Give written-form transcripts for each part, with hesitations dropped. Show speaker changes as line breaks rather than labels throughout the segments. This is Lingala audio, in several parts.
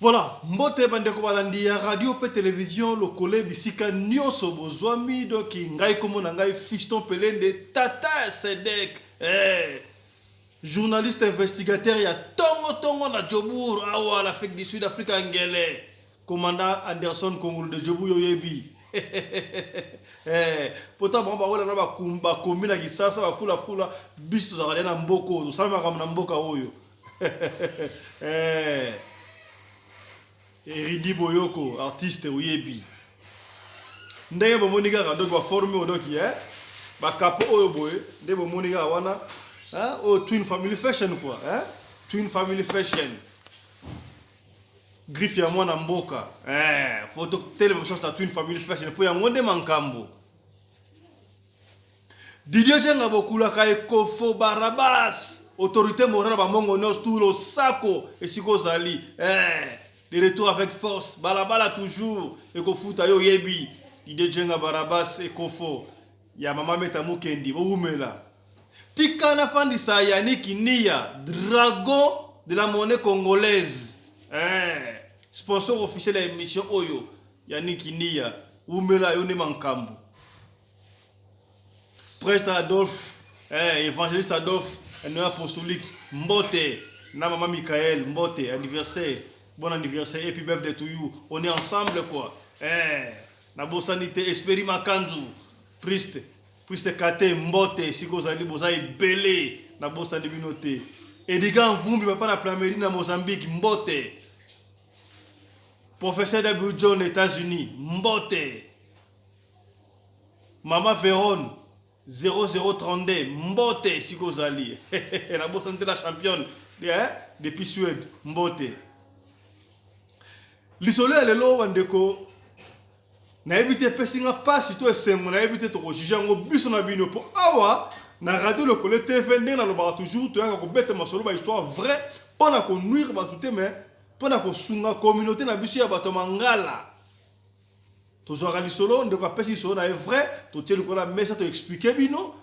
Voilà, mbote bandeko balandi ya radio pe télévision lokole bisika nyonso bozwami donc ngai komona ngai Fiston Pelende Tata Sedek journaliste investigateur ya tongo na Jobour awa l'Afrique du Sud Afrique ngele commandant Anderson Kongolo de Jobour yoyebi pota bomba wala na bakumba kombina kisasa bafula bisto za na mboko salama kama na mboka oyo Eridi Boyoko, artiste Oyebi. Ndenge bomonika rado kwa forme odoki ba kapo oyo boy, ndenge bomonika wana o Twin Family Fashion quoi, Twin Family Fashion. Griffe ya mwana mboka. Photo télévision ta Twin Family Fashion po ya ngonde mankambo. Didier Jenga bokula ka Ekofo Barabas, autorité morale ba mongo nos tulo sako esiko zali. De retour avec force, balabala toujours, Ekofuta yo yebi, Didier Jenga Barabas Ekofo, ya mama meta mukendi, boumela. Tika na fandi sa Yannick Nia, dragon de la monnaie congolaise. Sponsor officiel de l'émission Oyo, Yannick Nia, Oumela yone mankambu. Prêtre Adolphe, évangéliste Adolphe, un apostolique, Mbote, na maman Michael, Mbote, anniversaire. Bon anniversaire et puis birthday to you. On est ensemble quoi. Na bosanité espéri makanzu. Priste kate mbote siko zali bozai belé na bosani binote. Ediga Mvumbi papa na Plameri na Mozambique mbote. Professeur W. John États-Unis mbote. Mama Véron 0032 mbote siko zali. Na bosanité la championne depuis Suède mbote. L'isole lelo bandeko na ebité pesinga pasi to esengo na ebité to juger ngo biso na bino po awa na radio le Kole TV ndena lo ba toujours to yaka ko bete masolo ba histoire vrai pona ko nuire ba tout mais pona ko sunga communauté na biso ya bato mangala to zo lisolo ndeko pesi so na est vrai to teli ko la mesa to expliquer bino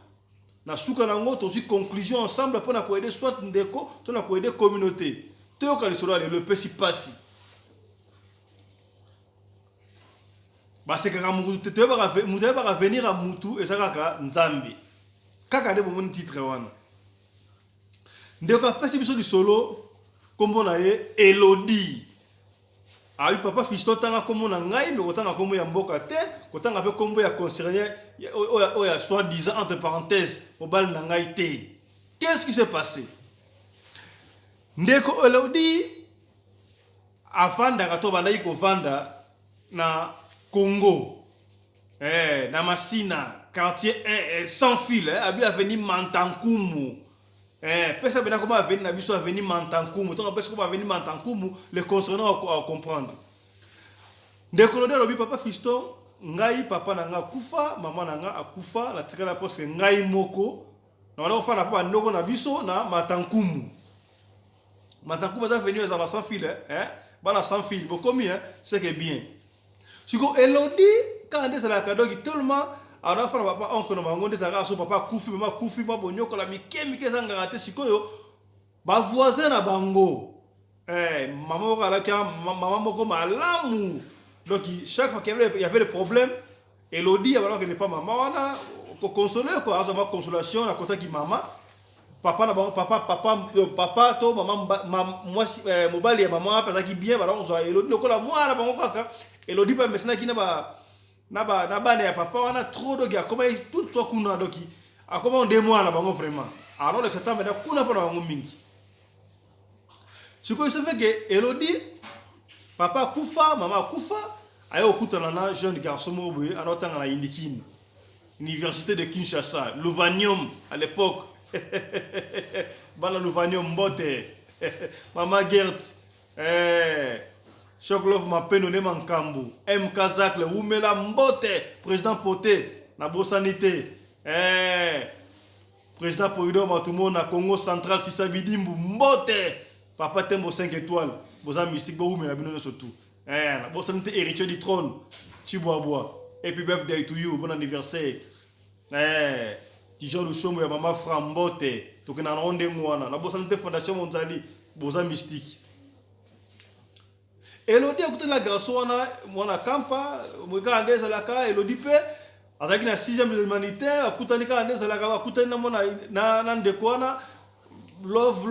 na suka nango to zi conclusion ensemble pona ko aider soit ndeko to na ko aider communauté to yoka lisolo le pesi pasi. Parce que quand vous devez venir à Moutou et ça kaka Nzambi. Kaka de bon titre wana. Ndeko pesi biso di solo kombo na ye Elodie. Ayi papa Fiston tanga kombo na ngai mais kotanga kombo ya mboka te, kotanga pe kombo ya concerné oya soi-disant entre parenthèses mobile na ngai te. Qu'est-ce qui s'est passé? Ndeko Elodie afanda kato bandai ko vanda na Congo, na Masina, quartier sans fil, abi avenue Mantankumu. Personne n'a comment avenue na biso avenue Mantankumu. Donc personne comment avenue Mantankumu, les concernants à comprendre. Décolodé lobi papa Fiston, ngai papa nanga kufa, maman nanga akufa, la tika la poste ngai moko. Na wala ofa na papa ndoko na biso na Mantankumu. Mantankumu est avenue à la sans fil, bana sans fil. Bon combien c'est que bien. Siko Elodie quand on est à la cadeau qui tellement alors faire papa oncle no bango des ara so papa kufi mama kufi ma bonyoko la mike zanga raté siko yo ba voisin na bango maman kala ka maman moko malamu donc chaque fois qu'il y avait des problèmes Elodie alors que n'est pas maman wana ko consoler quoi azama consolation na kota ki maman papa na bango papa to maman moi mobali ya maman parce que bien alors on soit Elodie lokola moi na bango kaka Elodie pas maintenant qui na ba ya papa on a trop de gars comment tout soit kuna doki a comment on démoie na bango vraiment alors le septembre na kuna pas na bango mingi ce que ça fait que Elodie papa kufa maman kufa ayo kutana na jeune garçon moboye anotanga na Indikine université de Kinshasa Louvanium à l'époque bana Louvanium mbote maman Gert Choklov Mapeno ne mankambu M Kazak le Oumela Mbote président Poté na bosanité président Poido Matumo na Congo central Sisabidimbu Mbote papa Tembo 5 étoiles bosa mystique bo Oumela bino surtout na bosanité héritier du trône Chiboaboa et puis birthday to you bon anniversaire Tijon le chomo ya mama Frambote to kena ronde mwana na bosanité fondation monzali bosa mystique Elodie akuta na garçon wana mwana kampa mweka ndeza laka Elodie pe azaki na 6e de humanitaire akutani ka ndeza laka akutani na mwana na ndeko wana love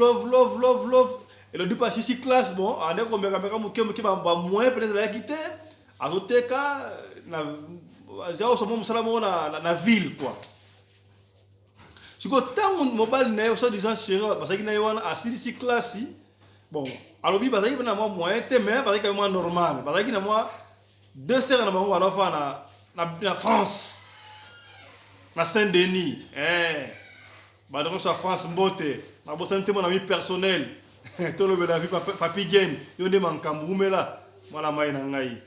Elodie pas ici classe bon ande ko meka muke ba moins peut-être la quitter azoteka na zao somo musala na ville quoi. Siko tango mobile na yo so disant chéri bazaki na yo wana asili classe bon alobi bazaki na moi moyen te mais bazaki na moi normal bazaki na moi 2 sœurs na bango wana fa na France na Saint-Denis ba donc sa France mbote na bosante mon ami personnel to lo la vie papi gen yo de mankambu mela mala mai na ngai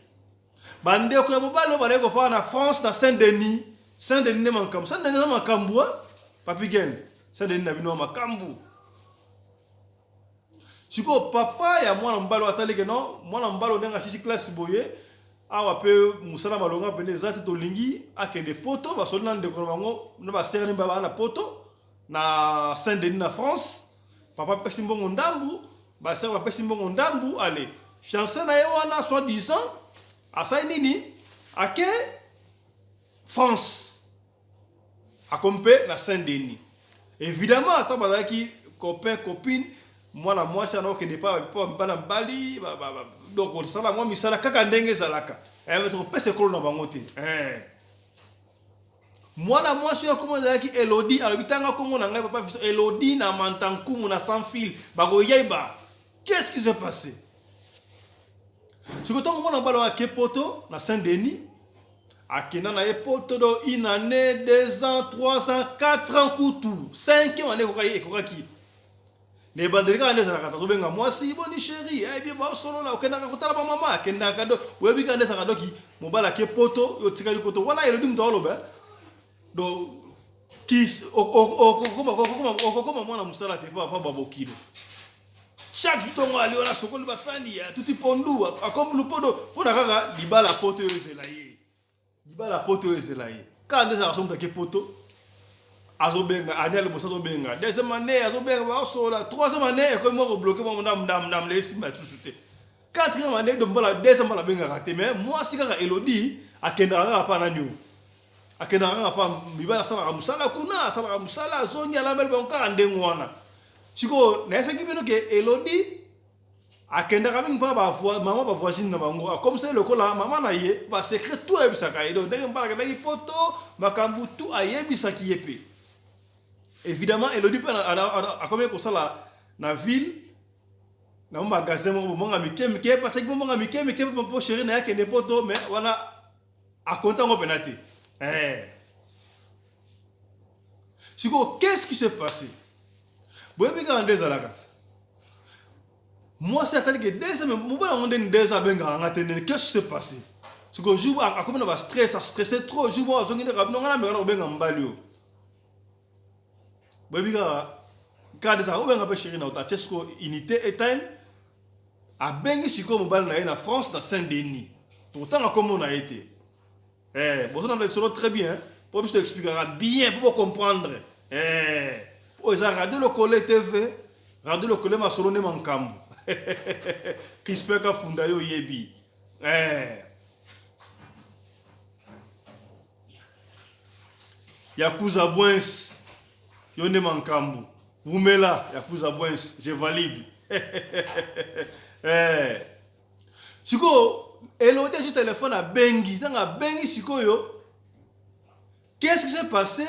bande ko mobile ba ko fa na France na Saint-Denis ne mankambu Saint-Denis na mankambu papi gen Saint-Denis na bino makambu. Siko papa ya mwana mbalo atali ke non mwana mbalo ndenga sisi classe boye awa pe musala malonga pene zati to lingi akende poto ba solina ndeko bango na ba serni ba na poto na Saint-Denis na France papa pesi mbongo ndambu ba serva pesi mbongo ndambu ale fiancé na ye wana soi-disant asai nini ake France akompe na Saint-Denis évidemment atabazaki copain copine mwana mwasi anoke de pas bana bali donc sala mwa misala kaka ndenge zalaka to pese kolo na bango te mwana mwasi yo komo zaki Elodie alobitanga kongo na ngai papa viso Elodie na Mantankumu na sans fil bako yeba qu'est-ce qui s'est passé sikotongo mwana balo ake poto na Saint-Denis akena na epoto do une année 2 ans 3 ans 4 ans kutu 5 ans ane kokaki ne bandelika ndeza nakata tobenga mwasi boni chéri bien ba solo la okenda kutala ba mama kenda kado webi ka ndeza kadoki mobala ke poto yo tikali koto wala Elodie mtolo be do kis okoma mwana musala te papa babokilo chaque tongo ali ona sokoli basani ya tuti pondu akombulu podo poda kaka libala poto yo ezela ye ka ndeza kasomta ke poto azobenga adele bosa zobenga deuxième année azobenga ba sola troisième année ko mo ko bloquer mo ndam les simba tout chuter quatrième année de mbala deuxième mbala benga raté mais moi sikaka Elodie akenda nga pa nanyo akenda nga pa mibala sala musala kuna sala musala zongi ala mel bonka ndengwana siko na esa kibino ke Elodie akenda kami mpa ba maman ba voisine na bango comme ça le kola maman na ye ba secret tout ebisaka ido ndenge mbala ka poto makambu tout ayebisaki yepe. Évidemment, Elodie a combien comme ça là, na ville, na un magasin, mon ami qui parce que mon ami qui pour chérir n'a qu'un poto, mais voilà, à compter en penalty. Qu'est-ce qui s'est passé? Bon, puis quand deux à la carte. Moi, c'est à dire que deux, mais moi, on donne deux à ben grand, qu'est-ce qui s'est passé? Ce que je joue à comment on va stresser trop, je joue à zonguer de rabnon, on a mais on ben en balio. Bobiga kada za obenga pe chéri na utatesco unité et time a bengi siko mobile na France na Saint-Denis pourtant comme on a été bon ça on très bien pour je t'expliquera bien pour comprendre oh ça radio le collé TV radio le collé ma solo ne mankambu Crispin ka funda yo yebi Yakuza Bwens Yone Mankambu, Wumela, Yakuza Bwens, je valide. Siko, Elodie du téléphone à Bengi, dans la Bengi Siko yo. Qu'est-ce qui s'est passé?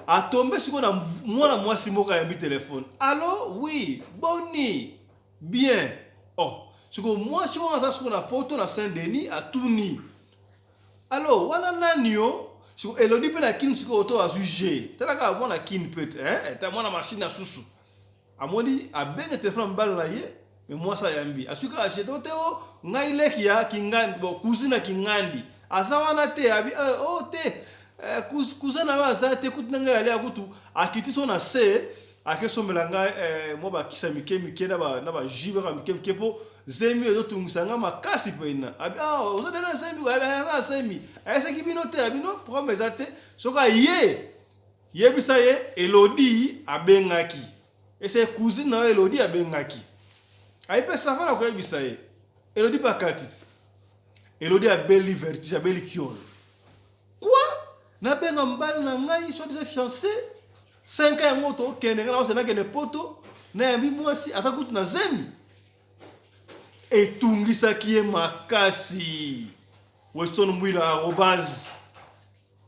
A tombé Siko na moi Simoka yambi téléphone. Allô, oui, boni, bien. Oh, Siko moi si on a Siko na poto na Saint-Denis à Touni. Allô, wana nanio. Siko Elodie pe na kin siko auto a jugé. Telaka mona kin peut ta mona machine à susu. Amoni a ben téléphone mbalo na ye mais moi ça yambi. Asuka acheté teo ngai leki ya kingandi bo kuzina kingandi. Asawana te abi oh te kuzana wa za te kutinanga yale akutu akitiso na se akesomela ngai mo ba kisa mike na ba jibe ka mike po zemi ezotungisa makasi pena abi ozodena zemi abi zemi ese kibino te abino promesa te soka ye bisa ye Elodie abengaki ese cousine na Elodie abengaki aipe safara ko bisa ye Elodie pas katiti. Elodie a belle vertige, a belle kiol. Quoi? Na benga mbali na ngai soit déjà fiancé 5 ans moto kende na osena kende poto na yambi mwasi atakutu na zemi. Etungisaki ye makasi. Weston mwila arobase.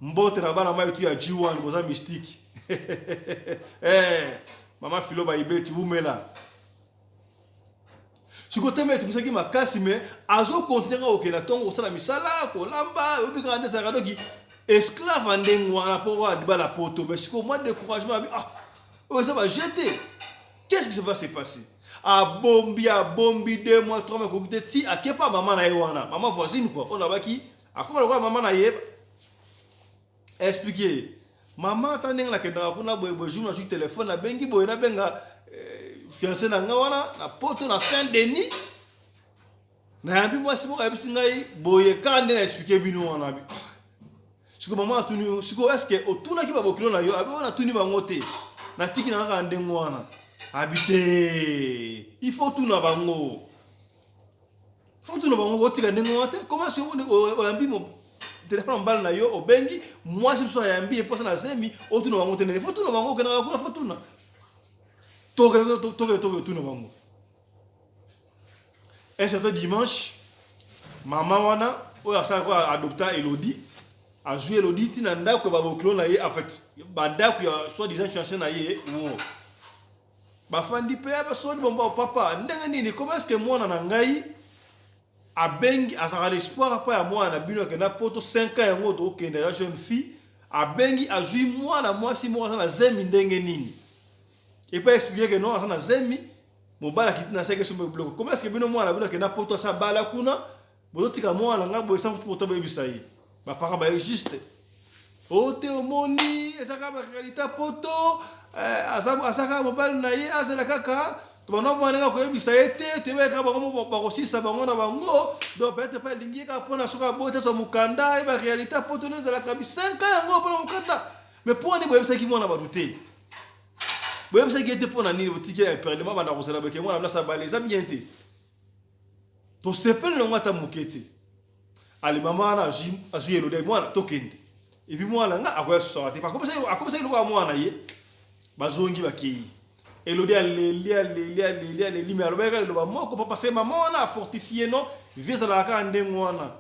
Mbote na bana mai tu ya G1 boza mystique. Mama filo ba ibeti umela. Sikote me tumisaki makasi me azo continuer okena tongo osala misala ko lamba obika ndesa kadoki esclave ndengwa na pora di bala poto mais siko moi découragement ça va jeter. Qu'est-ce qui va se passer? A bombi 2 mois 3 mois ko ti akepa maman na yewana maman voisine quoi on abaki akoma kwa maman na yeba expliquer maman tandeng la kenda kuna boy jour na sur téléphone na bengi boy na benga fiancé na ngawana na poto na Saint-Denis na yambi mwasi mo kabisi ngai boye kande na expliquer bino wana bi siko maman atuni siko est-ce que otuna ki ba bokilo na yo abi ona tuni bango te na tiki na ka ndengo wana habité il faut tout na bango otika ndengo wana te comment si o yambi mo téléphone mbala na yo obengi mwasi so yambi e posa na zemi otuna bango te ne faut tout na bango kana kuna faut tout na toke tout na bango. Un certain dimanche maman wana oya sa kwa adopta Elodie a joué Elodie tina ndako ba bokilo na ye en fait ba ndako ya soit disant fiancé na ye wo ba fandi pe ba so bomba papa ndenge nini comment est-ce que mwana na ngai abengi azaka l'espoir pa ya mwana bino ke na poto 5 ans yango to okende ya jeune fille abengi azui mwana mwasi mwana na zemi ndenge nini et pas expliquer que non na zemi mobala kitina seke so bloco comment est-ce que bino mwana bino ke na poto sa bala kuna bozotika mwana nga boy sans poto ba bisayi ba para ba juste ote omoni ezaka ba réalité poto asaka mobile na ye azela kaka tubana mwana nga koyebisa ete tebeka bango bakosisa bango na bango donc peut-être pas lingi ka pona soka bote to mukanda e ba réalité poto ne zela ka bi 5 ans yango pona mukanda mais pour ni boyebisa ki mwana badute boyebisa ki ete pona nini botike perdement bana kosala beke mwana na sa baleza bien te to sepel no ngata mukete ali mama na azu Elodie mwana tokende et puis mwana nga akoya sorti pas comme ça il ko mwana ye bazongi bakei Elodie ali mais alobeka loba moko papa c'est maman na fortifier non visa la ka ndengwana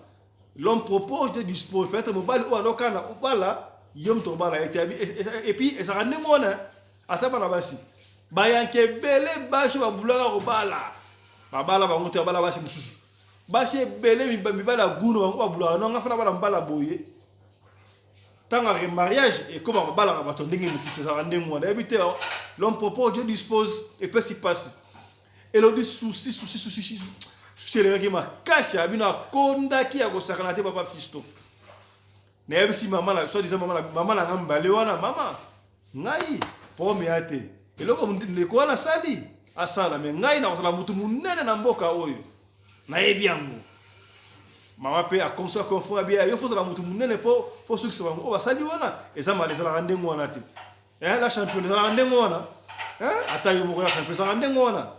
l'homme propose de dispose peut-être mobali o alokana obala yom to bala et puis ça rende ngona ataba na basi bayanke bele basho babulaka ko bala bango te bala basi mususu basi bele mibala guno bango babulaka non ngafana bala mbala boye tant un mariage et comme on va la rabattre ndenge mususu ça rende ngona ebité l'homme propose Dieu dispose et peut s'y passer Elodie souci le mec ma cache abina konda ki akosakana te papa fisto na ebisi maman la soit disant maman la ngambale wana mama ngai pome ate eloko ndeko na sali asala me ngai na kosala mutu munene na mboka oyo na yebi yango mama pe a conseil confort bien yo faut la mutu munene po faut succès bango ba sali wana eza maleza la ndengo wana te la champion la ndengo wana ata yo mo la champion la ndengo wana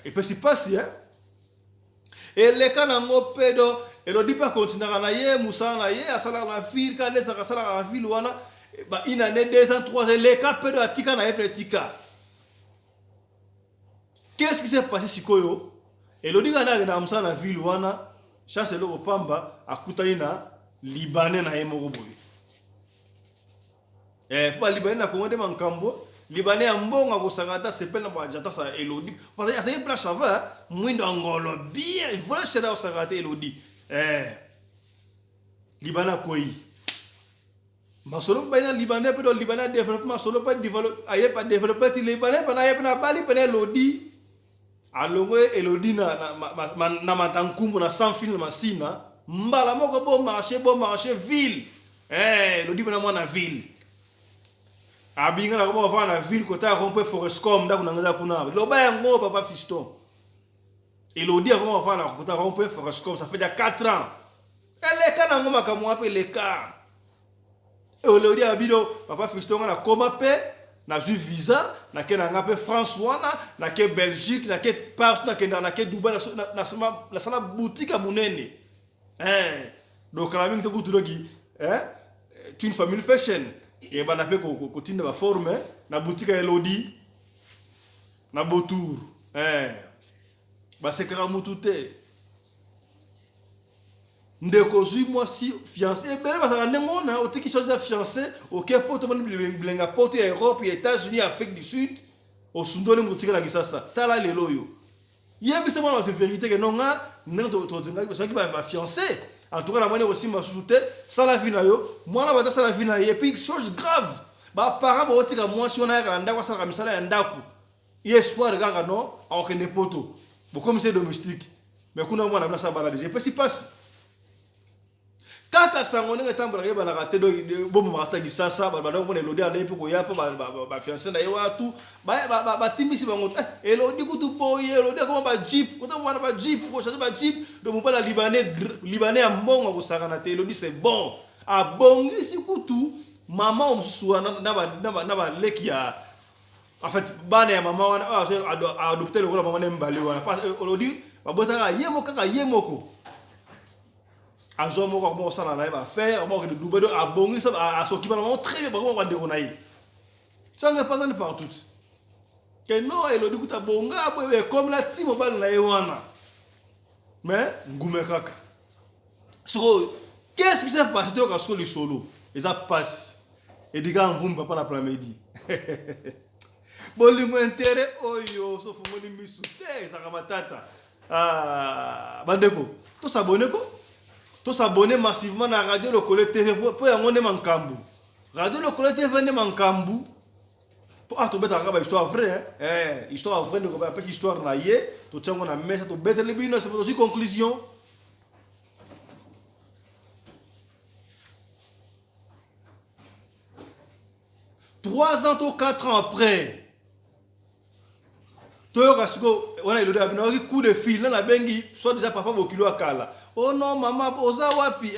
et puis c'est passé et les kanango pedo Elodie pas continuer na ye musa na ye asala na ville ka lesa ka sala na ville wana ba ina ne 2 ans 3 ans les cas pedo atika na ye pretika. Qu'est-ce qui s'est passé sikoyo Elodie kana na musa na ville wana chasse le pamba akuta ina libanais na ye moko boye pas libanais na kongo de mankambo libanais ambonga ko sangata sepel na ba jata sa Elodie parce que ça place va mwindo angolo bien voilà chez la sangata Elodie libanais koi masolo baina libanais pedo libanais développement solo pas développer aye pas développer libanais pas aye na bali pas Elodie alongo Elodie na matankumbu na sans film masina mbala moko bon marché ville Elodie na mwana ville abinga na ko va na ville kota rompe Forestcom ndaku nangaza kuna loba yango papa fiston Elodie comment va na kota rompe Forestcom ça fait déjà 4 ans elle kana ngoma kamwa pe le cas Elodie abido papa fiston na koma pe na ju visa na ke na ngape France wana na ke Belgique na ke partout na ke Dubai na sala boutique munene donc la mingi to kutu doki tu une famille fashion et ba na pe ko tinda ba forme na boutique Elodie na Botour ba sekara mutute ndeko zui moi si fiancé et ben parce que ngona o tiki soja fiancé OK poto ban blenga poto ya Europe et États-Unis Afrique du Sud o sundole mutika na kisasa tala lelo yo yebisa mwana de vérité que non nga to zinga parce que ba fiancé en tout cas la moine aussi ma sous-te ça la vie na yo mwana ba ça la vie na et puis chose grave ba para ba otika moi si on a ka ndako ça ka misala ya ndako espoir gaga non en que ne poto bon comme c'est domestique mais kuna mwana na ça balade je peux si passe kaka sangone ngetambula ke bana kate do bomo makata kisasa ba ko Elodie ande pe ko ya pa ba fiancé na yewa tu ba timisi bango Elodie kutu boye Elodie ko ba jeep ko ta mwana ba jeep ko changer ba jeep do mo bala libanais ya mbongo ko saka na te Elodie c'est bon a bongi si kutu mama omsuwa na ba leki ya en fait bana ya mama wana adopter le rôle mama nembali wana parce Elodie ba botaka yemo kaka yemoko azomo ko mo sala na ba faire mo que de Dubai a bongi ça a s'occuper vraiment très bien ba ko ndeko nayi ça n'est pas dans partout que non Elodie kuta bonga boye comme la team mobile na yewana mais ngume kaka so qu'est-ce qui s'est passé au casco le solo ils a passe et des gars vont pas la midi bolingo intérêt oyo so fo moni misute ça kamatata bandeko to s'abonner ko to s'abonner massivement à Radio Lokole TV pour yango ne mankambu Radio Lokole TV ne mankambu pour to beta ka histoire vraie histoire vraie ne pas histoire na ye to tsango na mesa to beta le bino c'est aussi conclusion. Trois ans ou 4 ans après Toyo kasiko wana Elodie abina oki coup de fil na bengi soit déjà papa bokilo akala oh non maman oza wapi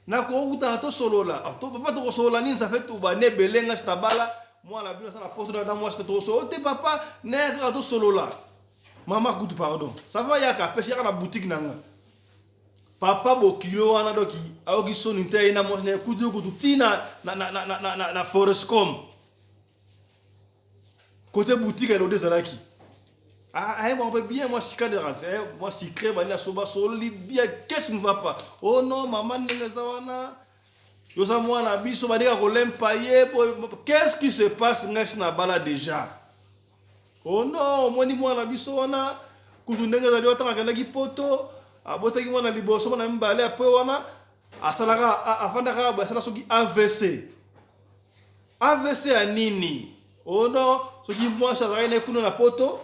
na ko uta to solola to papa to solola nini ça fait to ba ne belenga stabala moi la bino ça la porte dans moi c'est to so te papa ne ka to solola maman kutu pardon ça va ya ka pesi ya na boutique nanga papa bokilo wana doki aoki soni te na mo ne kutu kutu tina na Forestcom côté boutique Elodie zalaki on peut bien, moi, si moi, si crée, bien, qu'est-ce qui ne va pas? Oh non, maman, qu'est-ce qui se passe déjà? Oh non, moi, moi, la biso, on a, poto, abotaki mwana liboso na mbale après wana, asalaka, afandaka, basala soki AVC. AVC à nini? Oh non, soki moi, ça va aller na poto.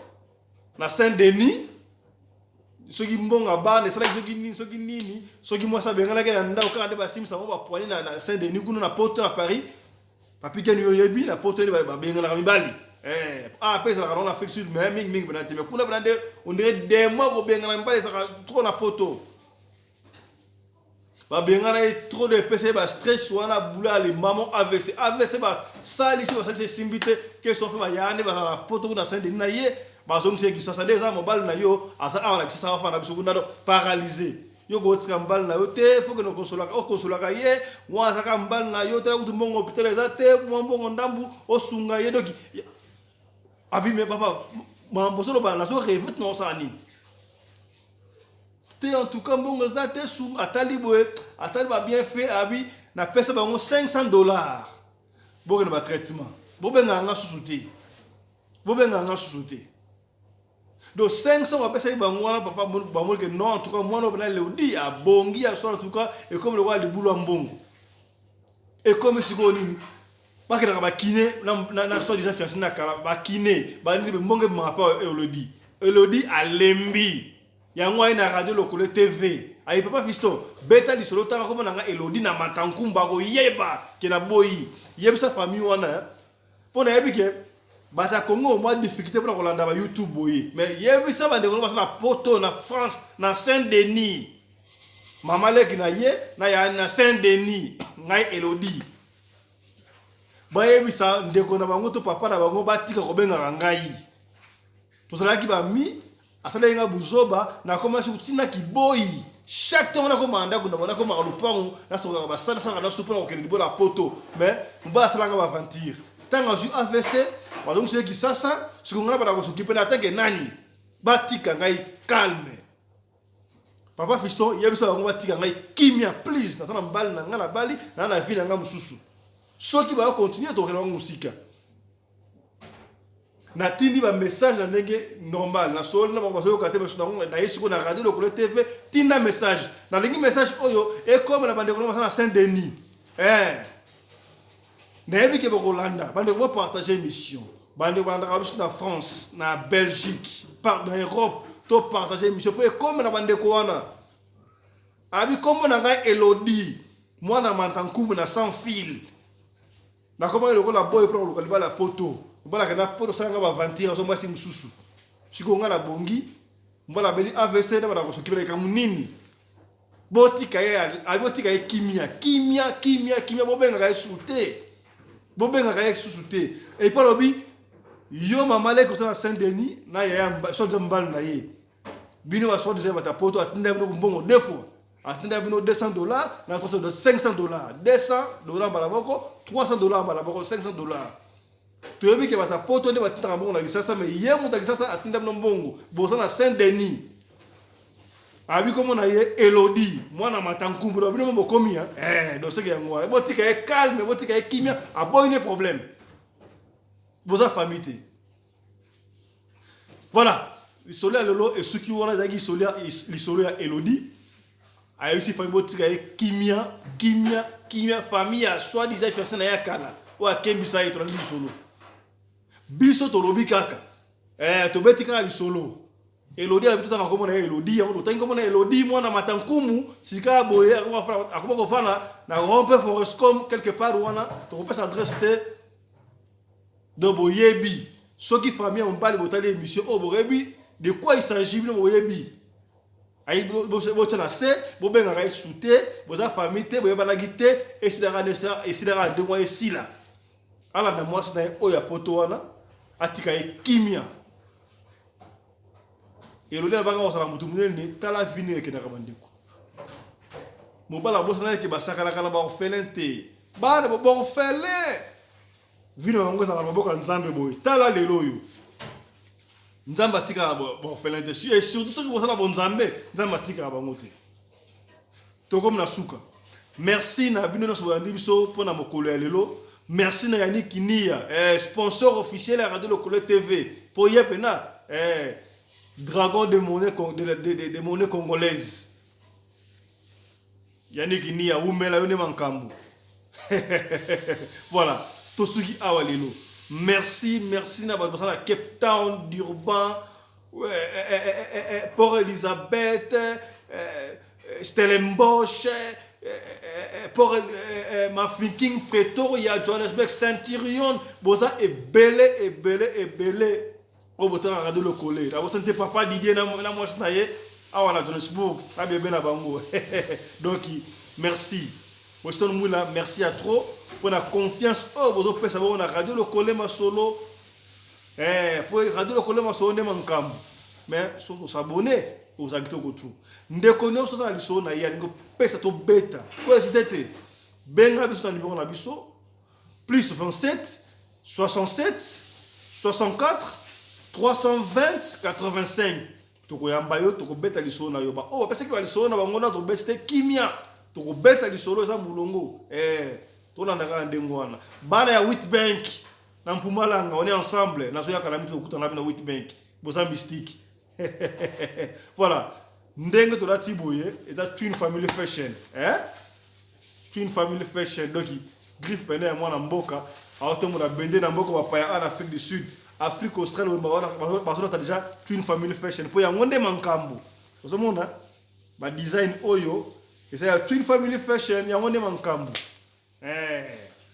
Na Saint-Denis soki mbonga ba ne sala soki nini soki moi ça bengala ke na ndao ka de ba simsa mo ba poani na Saint-Denis kuno na poto na Paris papi ken yo yebi na poto ni ba bengala ka mibali après ça na Afrique Sud mais ming bana te me kuna bana de on dirait des mois ko bengala mibali ça trop na poto ba bengala trop de PC ba stress wana bula les maman AVC ba sali si ba sali simbite que sont fait ba yane ba na poto na Saint-Denis na ye bazong se kisasa déjà mobile na yo asa ala kisasa fa na biso kuna do paralysé yo go tika mbal na yo te faut que no konsolaka ye wa saka mbal na yo te ku mbongo hôpital za te mbongo ndambu o sunga ye doki abi me papa mambo solo ba na so revite non ça ni te en tout cas mbongo za te sung atali ba bien fait abi na pesa bango $500 boke na ba traitement bobenga nga susuti donc 500 on appelle ça papa bango que non en tout cas moi on a Elodie a bongi à soit en tout cas et comme le roi le boulot mbongo et comme si ko nini pas que na ba kiné na soit déjà fiancé na kala ba kiné ba ni mbongo ma pa Elodie a lembi yango ina Radio Lokole TV ai papa fisto beta di solo ta ko na Elodie na matankumba ko yeba ke na boyi yebsa famille wana pour na yebike bata Congo moi difficulté pour kolanda ba YouTube boye mais yebi ça va de na poto na France na Saint-Denis mama leki na ye na ya na Saint-Denis ngai Elodie bayebisa ndeko na bango to papa na bango batika kobenga ngai tozalaki bami asala nga buzoba na commence kutina kiboyi chaque temps on a commandé qu'on a comme le pont là sur la salle ça là sur pour que le la poto mais on va ça là va aventure tant que je AVC donc c'est qui ça ce qu'on a pas la s'occuper na tanke nani batika ngai calme papa fiston il y a besoin on batika ngai kimia please na tana mbali na ngala bali na vie na nga mususu so qui va continuer to relanga musika na tindi ba message na ndenge normal na solo na ba bazo ka tebe na yesu ko na radio le TV tinda message na lingi message oyo e comme na bande ko na Saint-Denis na yebi ke boko landa bande ko partager mission bande ko landa na France na Belgique par dans Europe to partager mission pour e comme na bande ko wana abi comme na ngai Elodie moi na mantankumu na sans fil na comment le ko la boy pour le ko la poto mbala kana poto sanga ba vantira so mwasi mususu siko ngala bongi mbala beli AVC na bana kosokibela kamunini botika ya abotika ya kimia bobenga ka sute et parobi yo mama le ko na Saint-Denis na ya so mbal na ye bino wa so de bata poto atinda bino mbongo defo atinda bino $200 na toto de $500 $200 balaboko $300 balaboko $500 tu veux que bata poto ne batindaka mbongo na kisasa mais ye muta kisasa atinda bino mbongo boza na Saint-Denis abi komo na ye Elodie mwana matankumbu bino mbongo komia doseke yango botika ye calme botika ye kimia aboyine problème boza famille voilà l'isolo ya lelo et suki wana zaki l'isolo ya Elodie a aussi famille botika ye kimia famille ya soit disait faire na ya kala wa kembisa yeto na l'isolo biso tolobi kaka to betika ali solo Elodie la bitota ngoma na Elodie yango to ngoma na Elodie mwana matankumu sika boye akoma ko fana na rompe Forestcom quelque part wana to ko pesa adresse te do boyebi soki famille on parle botali émission o boyebi de quoi il s'agit no boyebi ayi bo tana se bo benga ka soute bo za famille te boyeba na gite et sidara 2 mois ici là ala na mwasi na oya poto wana atika e kimia Elodie na banga osala mutu munene tala vini ke na kabandiko mobala bosa na ke basaka na kana ba orphelin te bana bo orphelin vini bango za maboko nzambe boy tala lelo yo nzambe atika na bo orphelin te et surtout ceux qui bosa na bo nzambe nzambe atika bango te to comme na suka merci na bino no so bandi biso pona mokolo ya lelo. Merci na Yannick Kinia, sponsor officiel à Radio Lokole TV. Pour Yepena, dragon de monnaie congolaise. Yannick Kinia, Oumela Yone Mankambu. Voilà, Tosugi Awalelo. Merci na la Cape Town, Durban, Port Elizabeth, Stellenbosch. Pour Mafiking, Pretoria, Johannesburg, Saint-Thirion, Boza est belé. Au bout à Radio Lokole. La bossa n'était papa Didier na moi snaye. Ah voilà Johannesburg, la bébé na bango. Donc merci. Boston Moula, merci à trop pour la confiance. Oh bozo pesa bon na Radio Lokole ma solo. Pour Radio Lokole ma solo ne mankam. Mais surtout s'abonner aux acteurs que tout. Ndeko so na liso na ya ngo pesa to beta. Ko hésiter. Benga biso na numéro na biso plus 27 67 64 320 85. Toko yamba yo toko beta liso na yo ba. Oh parce que liso na bango na to beta kimia. Toko beta liso za mulongo. To na ndaka ndengo wana. Bana ya Witbank na Mpumalanga on est ensemble. Na so ya kalamiti okutana na Witbank. Boza mystique. Voilà. Ndenge to la tiboye et that Twin Family Fashion. Twin Family Fashion. Donc griffe pene ya mwana mboka. Aote mona bende na mboka wa paya en Afrique du Sud. Afrique australe parce que déjà Twin Family Fashion. Pour ya ngonde mankambu. Vous mona ba design oyo et ça Twin Family Fashion ya ngonde mankambu.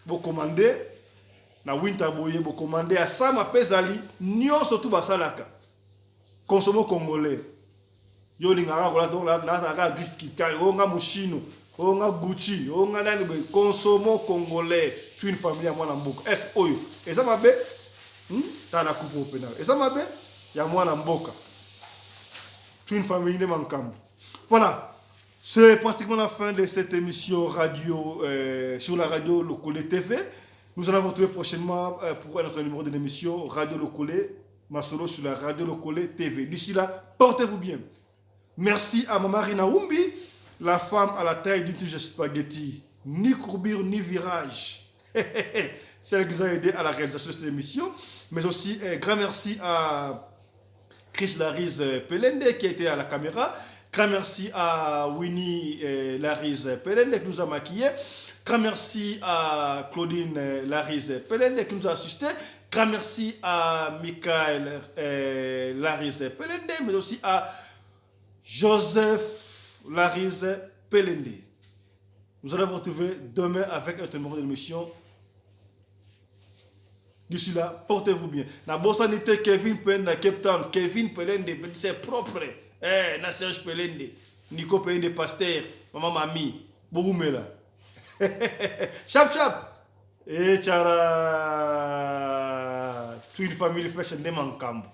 Bo commander na winter boye bo commander à sama pezali nyonso tu basalaka. Consommons congolais. Yo lingara kola donc là na griffe qui kali onga mushino onga Gucci onga nani be consommons congolais tu une famille à moi na mboka est oyo eza mabe ta na coupe au pénal eza mabe ya moi na mboka tu une famille de mankambo. Voilà, c'est pratiquement la fin de cette émission radio sur la radio Lokole TV. Nous allons vous retrouver prochainement pour un autre numéro de l'émission Radio Lokole Masolo sur la radio Lokole TV. D'ici là, portez-vous bien. Merci à Maman Rina Oumbi, la femme à la taille du tige spaghetti, ni courbure ni virage. C'est elle qui nous a aidé à la réalisation de cette émission. Mais aussi, un grand merci à Chris Larise Pelende qui était à la caméra. Grand merci à Winnie Larise Pelende qui nous a maquillé. Grand merci à Claudine Larise Pelende qui nous a assisté. Grand merci à Michael Larise Pelende, mais aussi à Joseph Larise Pelende. Nous allons vous retrouver demain avec un numéro de l'émission. D'ici là, portez-vous bien. La bossanité Kevin Pelende, Cape Town, Kevin Pelende, c'est propre. Na Serge Pelende, Nico Pelende, pasteur, maman Mami, Boumela. Chap chap. Et tchara. Toute une famille fraîche de Mankambo.